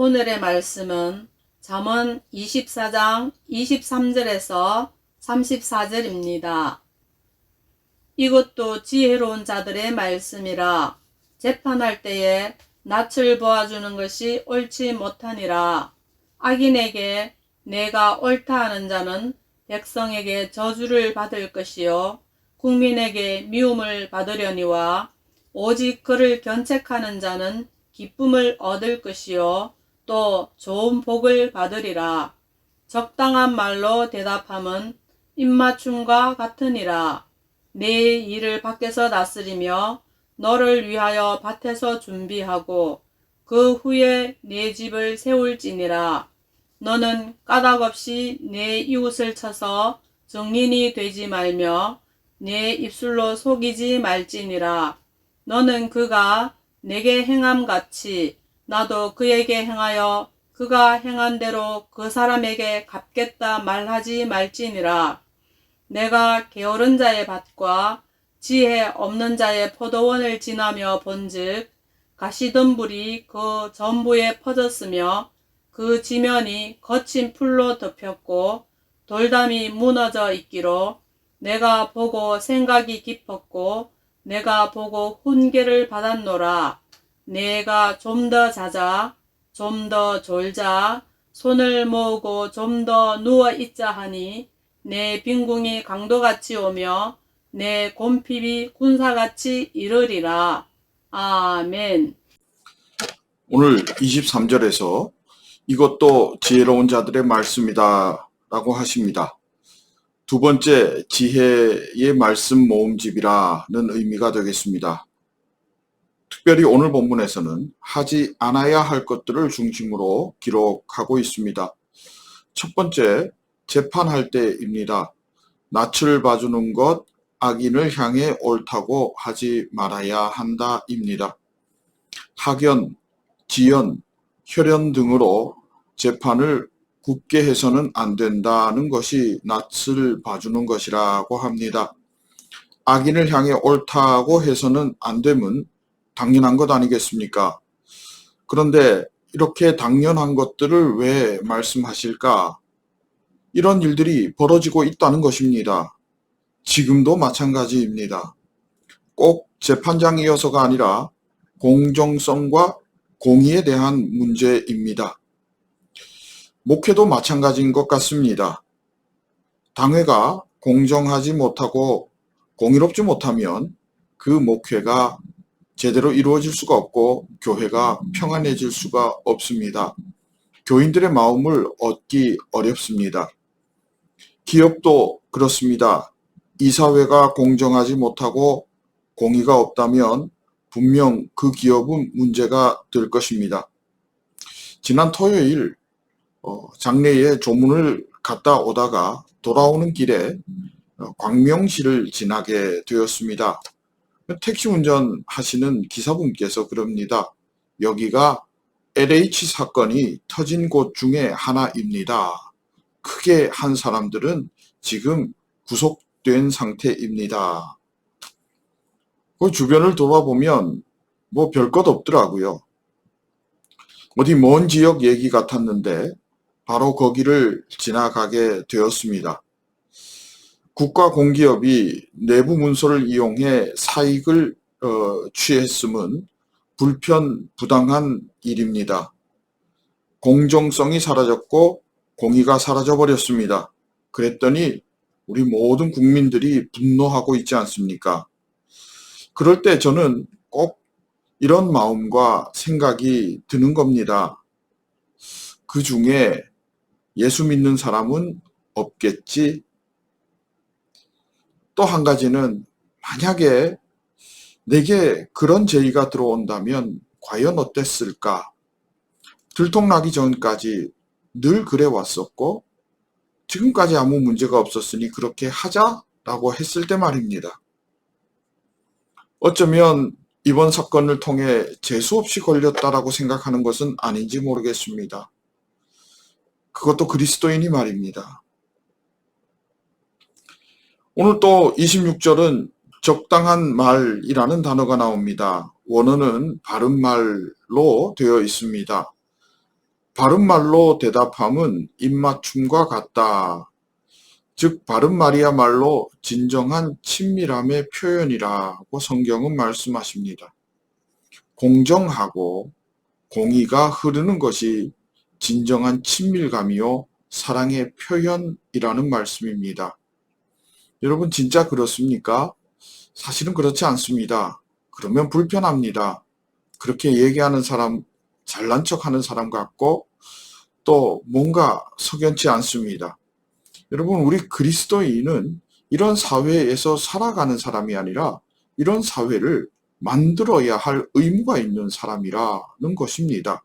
오늘의 말씀은 잠언 24장 23절에서 34절입니다. 이것도 지혜로운 자들의 말씀이라. 재판할 때에 낯을 보아주는 것이 옳지 못하니라. 악인에게 내가 옳다 하는 자는 백성에게 저주를 받을 것이요 국민에게 미움을 받으려니와 오직 그를 견책하는 자는 기쁨을 얻을 것이요 또 좋은 복을 받으리라. 적당한 말로 대답함은 입맞춤과 같으니라. 내 일을 밖에서 다스리며 너를 위하여 밭에서 준비하고 그 후에 내 집을 세울지니라. 너는 까닭없이 내 이웃을 쳐서 증인이 되지 말며 내 입술로 속이지 말지니라. 너는 그가 내게 행함같이 나도 그에게 행하여 그가 행한 대로 그 사람에게 갚겠다 말하지 말지니라. 내가 게으른 자의 밭과 지혜 없는 자의 포도원을 지나며 본즉 가시덤불이 그 전부에 퍼졌으며 그 지면이 거친 풀로 덮였고 돌담이 무너져 있기로 내가 보고 생각이 깊었고 내가 보고 훈계를 받았노라. 내가 좀 더 자자, 좀 더 졸자, 손을 모으고 좀 더 누워 있자 하니 내 빈궁이 강도같이 오며 내 곰핍이 군사같이 이르리라. 아멘. 오늘 23절에서 이것도 지혜로운 자들의 말씀이다 라고 하십니다. 두 번째, 지혜의 말씀 모음집이라는 의미가 되겠습니다. 특별히 오늘 본문에서는 하지 않아야 할 것들을 중심으로 기록하고 있습니다. 첫 번째, 재판할 때입니다. 낯을 봐주는 것, 악인을 향해 옳다고 하지 말아야 한다입니다. 학연, 지연, 혈연 등으로 재판을 굳게 해서는 안 된다는 것이 낯을 봐주는 것이라고 합니다. 악인을 향해 옳다고 해서는 안 되면 당연한 것 아니겠습니까? 그런데 이렇게 당연한 것들을 왜 말씀하실까? 이런 일들이 벌어지고 있다는 것입니다. 지금도 마찬가지입니다. 꼭 재판장이어서가 아니라 공정성과 공의에 대한 문제입니다. 목회도 마찬가지인 것 같습니다. 당회가 공정하지 못하고 공의롭지 못하면 그 목회가 제대로 이루어질 수가 없고 교회가 평안해질 수가 없습니다. 교인들의 마음을 얻기 어렵습니다. 기업도 그렇습니다. 이사회가 공정하지 못하고 공의가 없다면 분명 그 기업은 문제가 될 것입니다. 지난 토요일 장례에 조문을 갔다 오다가 돌아오는 길에 광명시를 지나게 되었습니다. 택시 운전하시는 기사분께서 그럽니다. 여기가 LH 사건이 터진 곳 중에 하나입니다. 크게 한 사람들은 지금 구속된 상태입니다. 그 주변을 돌아보면 뭐 별 것 없더라고요. 어디 먼 지역 얘기 같았는데 바로 거기를 지나가게 되었습니다. 국가 공기업이 내부 문서를 이용해 사익을 취했음은 불편부당한 일입니다. 공정성이 사라졌고 공의가 사라져버렸습니다. 그랬더니 우리 모든 국민들이 분노하고 있지 않습니까? 그럴 때 저는 꼭 이런 마음과 생각이 드는 겁니다. 그 중에 예수 믿는 사람은 없겠지? 또 한 가지는 만약에 내게 그런 죄가 들어온다면 과연 어땠을까? 들통나기 전까지 늘 그래 왔었고 지금까지 아무 문제가 없었으니 그렇게 하자라고 했을 때 말입니다. 어쩌면 이번 사건을 통해 재수없이 걸렸다라고 생각하는 것은 아닌지 모르겠습니다. 그것도 그리스도인이 말입니다. 오늘 또 26절은 적당한 말이라는 단어가 나옵니다. 원어는 바른 말로 되어 있습니다. 바른말로 대답함은 입맞춤과 같다. 즉 바른말이야말로 진정한 친밀함의 표현이라고 성경은 말씀하십니다. 공정하고 공의가 흐르는 것이 진정한 친밀감이요 사랑의 표현이라는 말씀입니다. 여러분 진짜 그렇습니까? 사실은 그렇지 않습니다. 그러면 불편합니다. 그렇게 얘기하는 사람, 잘난 척하는 사람 같고 또 뭔가 석연치 않습니다. 여러분 우리 그리스도인은 이런 사회에서 살아가는 사람이 아니라 이런 사회를 만들어야 할 의무가 있는 사람이라는 것입니다.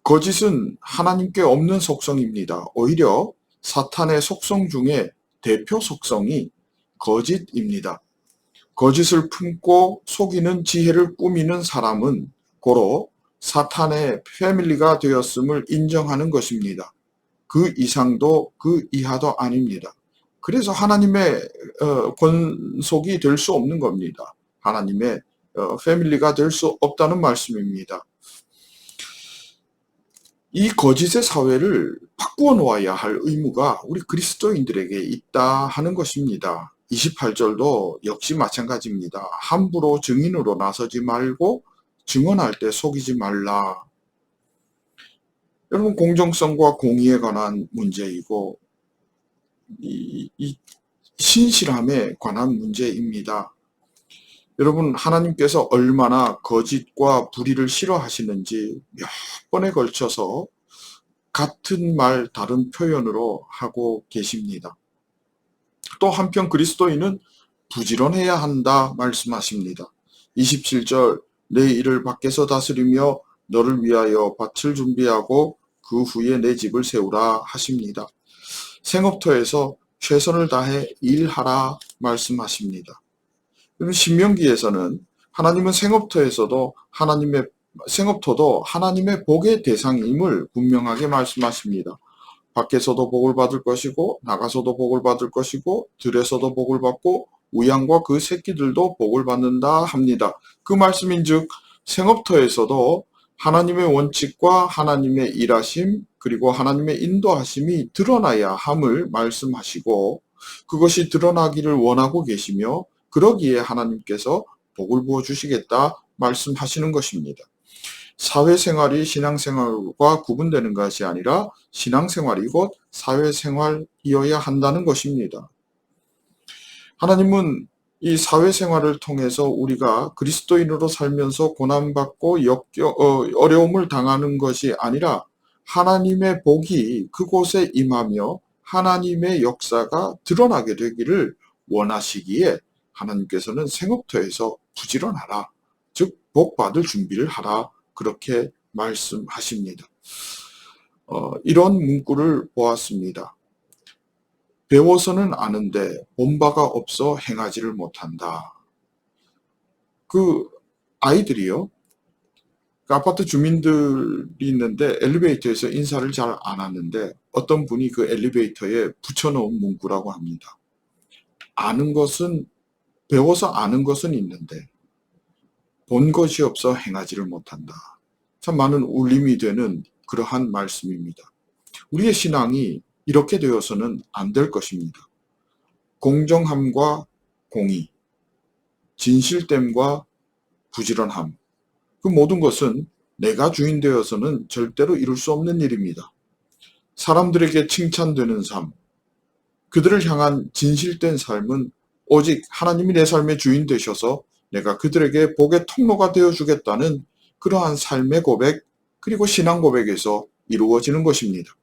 거짓은 하나님께 없는 속성입니다. 오히려 사탄의 속성 중에 대표 속성이 거짓입니다. 거짓을 품고 속이는 지혜를 꾸미는 사람은 고로 사탄의 패밀리가 되었음을 인정하는 것입니다. 그 이상도 그 이하도 아닙니다. 그래서 하나님의 권속이 될 수 없는 겁니다. 하나님의 패밀리가 될 수 없다는 말씀입니다. 이 거짓의 사회를 바꾸어 놓아야 할 의무가 우리 그리스도인들에게 있다 하는 것입니다. 28절도 역시 마찬가지입니다. 함부로 증인으로 나서지 말고 증언할 때 속이지 말라. 여러분 공정성과 공의에 관한 문제이고 이 신실함에 관한 문제입니다. 여러분 하나님께서 얼마나 거짓과 불의를 싫어하시는지 몇 번에 걸쳐서 같은 말 다른 표현으로 하고 계십니다. 또 한편 그리스도인은 부지런해야 한다 말씀하십니다. 27절 내 일을 밖에서 다스리며 너를 위하여 밭을 준비하고 그 후에 내 집을 세우라 하십니다. 생업터에서 최선을 다해 일하라 말씀하십니다. 신명기에서는 하나님은 생업터도 하나님의 복의 대상임을 분명하게 말씀하십니다. 밖에서도 복을 받을 것이고 나가서도 복을 받을 것이고 들에서도 복을 받고 우양과 그 새끼들도 복을 받는다 합니다. 그 말씀인즉 생업터에서도 하나님의 원칙과 하나님의 일하심 그리고 하나님의 인도하심이 드러나야 함을 말씀하시고 그것이 드러나기를 원하고 계시며 그러기에 하나님께서 복을 부어주시겠다 말씀하시는 것입니다. 사회생활이 신앙생활과 구분되는 것이 아니라 신앙생활이 곧 사회생활이어야 한다는 것입니다. 하나님은 이 사회생활을 통해서 우리가 그리스도인으로 살면서 고난받고 어려움을 당하는 것이 아니라 하나님의 복이 그곳에 임하며 하나님의 역사가 드러나게 되기를 원하시기에 하나님께서는 생업터에서 부지런하라, 즉 복받을 준비를 하라 그렇게 말씀하십니다. 이런 문구를 보았습니다. 배워서는 아는데 본바가 없어 행하지를 못한다. 그 아이들이요. 그 아파트 주민들이 있는데 엘리베이터에서 인사를 잘 안 하는데 어떤 분이 그 엘리베이터에 붙여놓은 문구라고 합니다. 배워서 아는 것은 있는데 본 것이 없어 행하지를 못한다. 참 많은 울림이 되는 그러한 말씀입니다. 우리의 신앙이 이렇게 되어서는 안 될 것입니다. 공정함과 공의, 진실됨과 부지런함, 그 모든 것은 내가 주인 되어서는 절대로 이룰 수 없는 일입니다. 사람들에게 칭찬되는 삶, 그들을 향한 진실된 삶은 오직 하나님이 내 삶의 주인 되셔서 내가 그들에게 복의 통로가 되어주겠다는 그러한 삶의 고백, 그리고 신앙 고백에서 이루어지는 것입니다.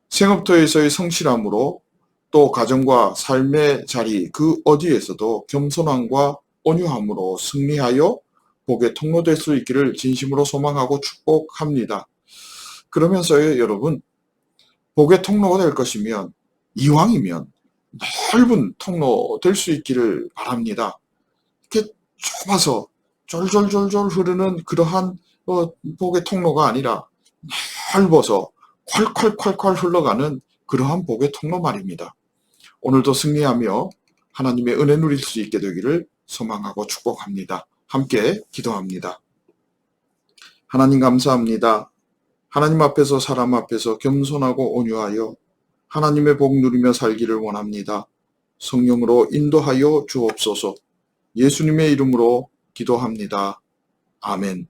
생업터에서의 성실함으로 또 가정과 삶의 자리 그 어디에서도 겸손함과 온유함으로 승리하여 복의 통로 될 수 있기를 진심으로 소망하고 축복합니다. 그러면서요 여러분 복의 통로가 될 것이면 이왕이면 넓은 통로 될 수 있기를 바랍니다. 이렇게 좁아서 졸졸졸졸 흐르는 그러한 복의 통로가 아니라 넓어서 콸콸콸콸 흘러가는 그러한 복의 통로 말입니다. 오늘도 승리하며 하나님의 은혜 누릴 수 있게 되기를 소망하고 축복합니다. 함께 기도합니다. 하나님 감사합니다. 하나님 앞에서 사람 앞에서 겸손하고 온유하여 하나님의 복 누리며 살기를 원합니다. 성령으로 인도하여 주옵소서. 예수님의 이름으로 기도합니다. 아멘.